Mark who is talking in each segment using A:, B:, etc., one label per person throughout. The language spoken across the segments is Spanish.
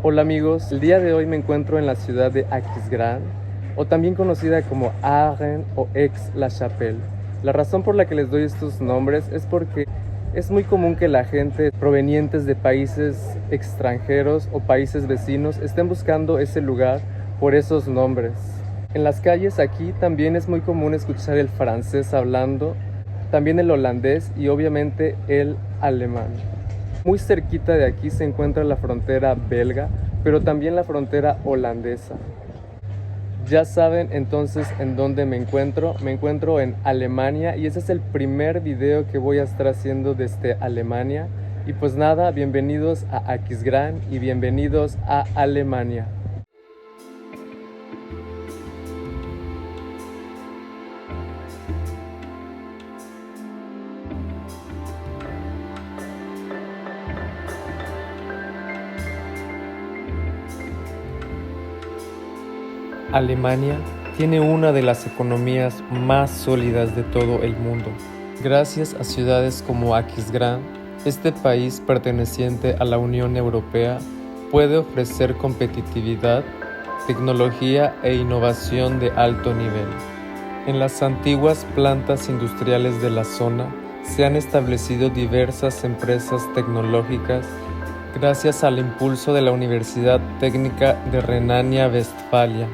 A: Hola amigos, el día de hoy me encuentro en la ciudad de Aquisgrán, o también conocida como Aachen o Aix-la-Chapelle. La razón por la que les doy estos nombres es porque es muy común que la gente provenientes de países extranjeros o países vecinos estén buscando ese lugar por esos nombres. En las calles aquí también es muy común escuchar el francés hablando, también el holandés y obviamente el alemán. Muy cerquita de aquí se encuentra la frontera belga, pero también la frontera holandesa. Ya saben entonces en dónde me encuentro. Me encuentro en Alemania y ese es el primer video que voy a estar haciendo desde Alemania. Y pues nada, bienvenidos a Aquisgrán y bienvenidos a Alemania. Alemania tiene una de las economías más sólidas de todo el mundo. Gracias a ciudades como Aquisgrán, este país perteneciente a la Unión Europea puede ofrecer competitividad, tecnología e innovación de alto nivel. En las antiguas plantas industriales de la zona se han establecido diversas empresas tecnológicas gracias al impulso de la Universidad Técnica de Renania-Westfalia,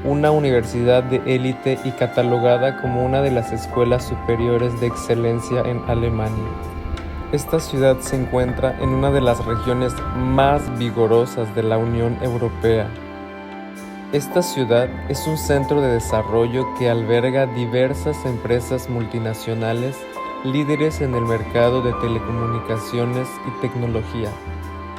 A: una universidad de élite y catalogada como una de las escuelas superiores de excelencia en Alemania. Esta ciudad se encuentra en una de las regiones más vigorosas de la Unión Europea. Esta ciudad es un centro de desarrollo que alberga diversas empresas multinacionales líderes en el mercado de telecomunicaciones y tecnología.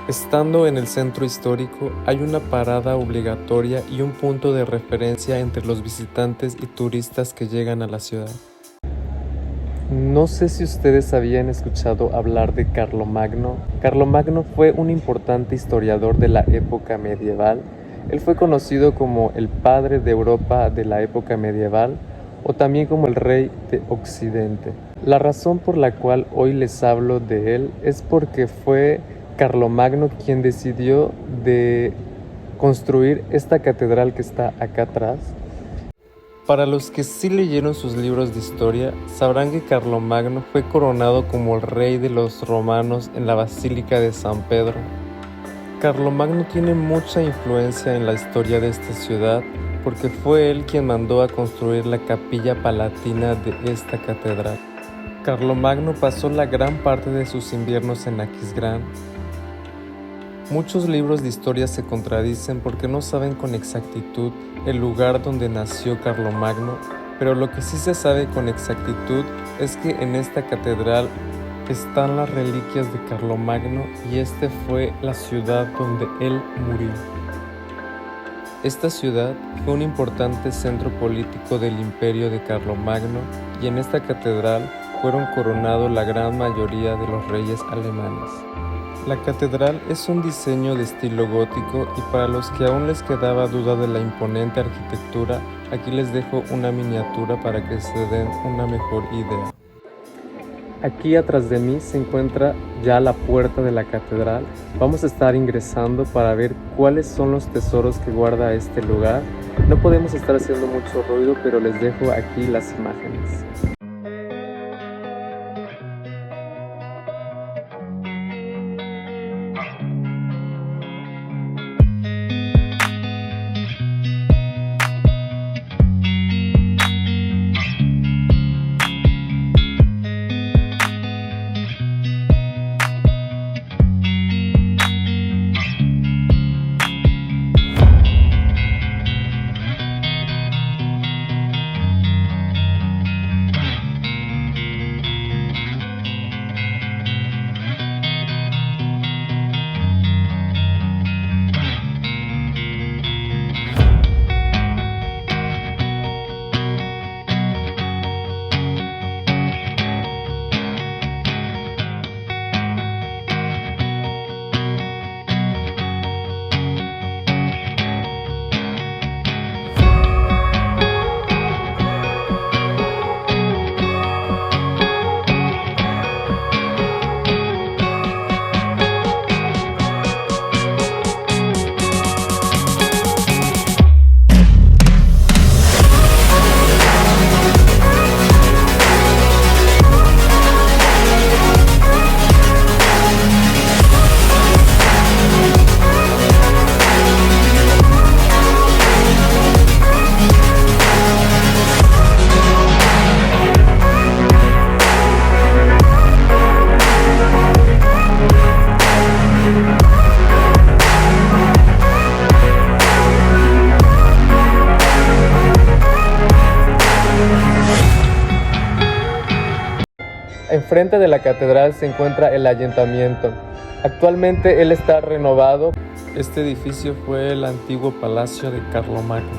A: Estando en el centro histórico, hay una parada obligatoria y un punto de referencia entre los visitantes y turistas que llegan a la ciudad. No sé si ustedes habían escuchado hablar de Carlomagno. Carlomagno fue un importante historiador de la época medieval. Él fue conocido como el padre de Europa de la época medieval o también como el rey de Occidente. La razón por la cual hoy les hablo de él es porque fue Carlomagno quien decidió de construir esta catedral que está acá atrás. Para los que sí leyeron sus libros de historia, sabrán que Carlomagno fue coronado como el rey de los romanos en la Basílica de San Pedro. Carlomagno tiene mucha influencia en la historia de esta ciudad porque fue él quien mandó a construir la capilla palatina de esta catedral. Carlomagno pasó la gran parte de sus inviernos en Aquisgrán. Muchos libros de historia se contradicen porque no saben con exactitud el lugar donde nació Carlomagno, pero lo que sí se sabe con exactitud es que en esta catedral están las reliquias de Carlomagno y este fue la ciudad donde él murió. Esta ciudad fue un importante centro político del imperio de Carlomagno y en esta catedral fueron coronados la gran mayoría de los reyes alemanes. La catedral es un diseño de estilo gótico y para los que aún les quedaba duda de la imponente arquitectura, aquí les dejo una miniatura para que se den una mejor idea. Aquí atrás de mí se encuentra ya la puerta de la catedral. Vamos a estar ingresando para ver cuáles son los tesoros que guarda este lugar. No podemos estar haciendo mucho ruido, pero les dejo aquí las imágenes. Enfrente de la catedral se encuentra el ayuntamiento. Actualmente él está renovado. Este edificio fue el antiguo palacio de Carlomagno.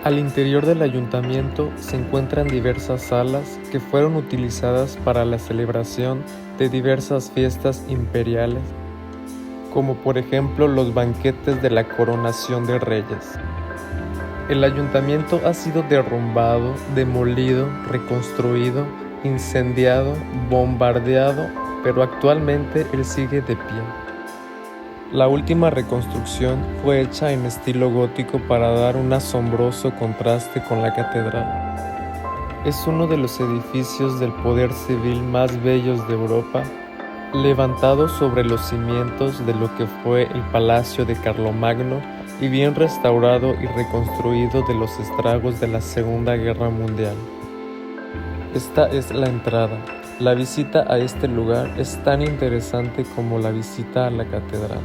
A: Al interior del ayuntamiento se encuentran diversas salas que fueron utilizadas para la celebración de diversas fiestas imperiales, como por ejemplo los banquetes de la coronación de reyes. El ayuntamiento ha sido derrumbado, demolido, reconstruido, incendiado, bombardeado, pero actualmente él sigue de pie. La última reconstrucción fue hecha en estilo gótico para dar un asombroso contraste con la catedral. Es uno de los edificios del poder civil más bellos de Europa, levantado sobre los cimientos de lo que fue el Palacio de Carlomagno y bien restaurado y reconstruido de los estragos de la Segunda Guerra Mundial. Esta es la entrada. La visita a este lugar es tan interesante como la visita a la catedral.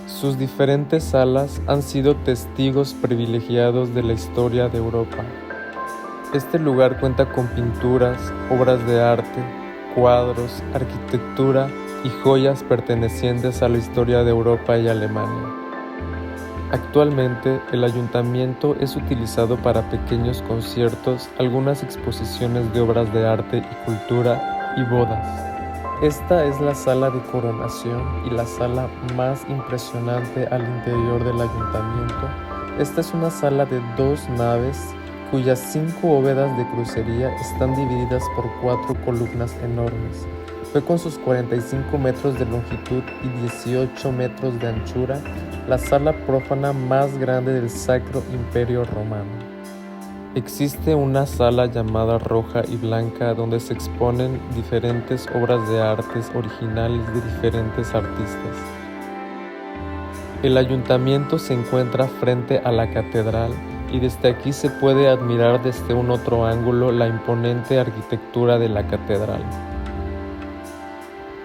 A: Sus diferentes salas han sido testigos privilegiados de la historia de Europa. Este lugar cuenta con pinturas, obras de arte, cuadros, arquitectura y joyas pertenecientes a la historia de Europa y Alemania. Actualmente, el ayuntamiento es utilizado para pequeños conciertos, algunas exposiciones de obras de arte y cultura y bodas. Esta es la sala de coronación y la sala más impresionante al interior del ayuntamiento. Esta es una sala de 2 naves cuyas 5 bóvedas de crucería están divididas por 4 columnas enormes. Fue con sus 45 metros de longitud y 18 metros de anchura la sala profana más grande del Sacro Imperio Romano. Existe una sala llamada Roja y Blanca donde se exponen diferentes obras de artes originales de diferentes artistas. El ayuntamiento se encuentra frente a la catedral y desde aquí se puede admirar desde un otro ángulo la imponente arquitectura de la catedral.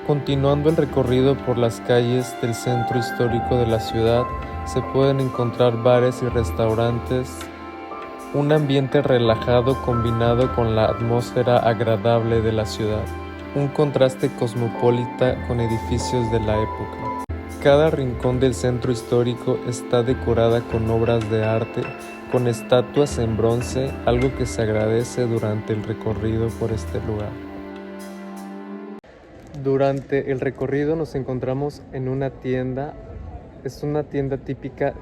A: Continuando el recorrido por las calles del centro histórico de la ciudad, se pueden encontrar bares y restaurantes, un ambiente relajado combinado con la atmósfera agradable de la ciudad, un contraste cosmopolita con edificios de la época. Cada rincón del centro histórico está decorada con obras de arte, con estatuas en bronce, algo que se agradece durante el recorrido por este lugar. Durante el recorrido nos encontramos en una tienda, es una tienda típica.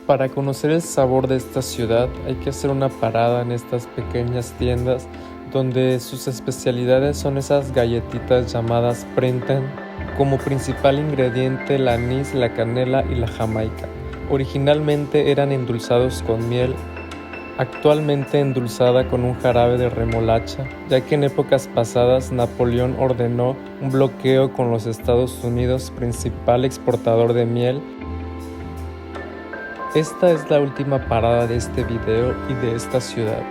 A: Para conocer el sabor de esta ciudad hay que hacer una parada en estas pequeñas tiendas donde sus especialidades son esas galletitas llamadas Printen, como principal ingrediente el anís, la canela y la jamaica. Originalmente eran endulzados con miel, actualmente endulzada con un jarabe de remolacha, ya que en épocas pasadas Napoleón ordenó un bloqueo con los Estados Unidos, principal exportador de miel. Esta es la última parada de este video y de esta ciudad.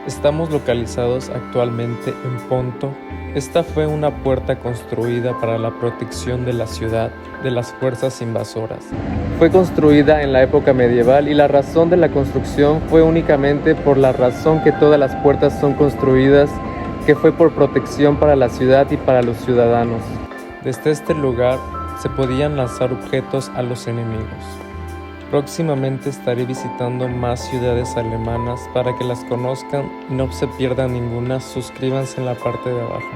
A: Estamos localizados actualmente en Ponto. Esta fue una puerta construida para la protección de la ciudad de las fuerzas invasoras. Fue construida en la época medieval y la razón de la construcción fue únicamente por la razón que todas las puertas son construidas, que fue por protección para la ciudad y para los ciudadanos. Desde este lugar se podían lanzar objetos a los enemigos. Próximamente estaré visitando más ciudades alemanas para que las conozcan y no se pierdan ninguna. Suscríbanse en la parte de abajo.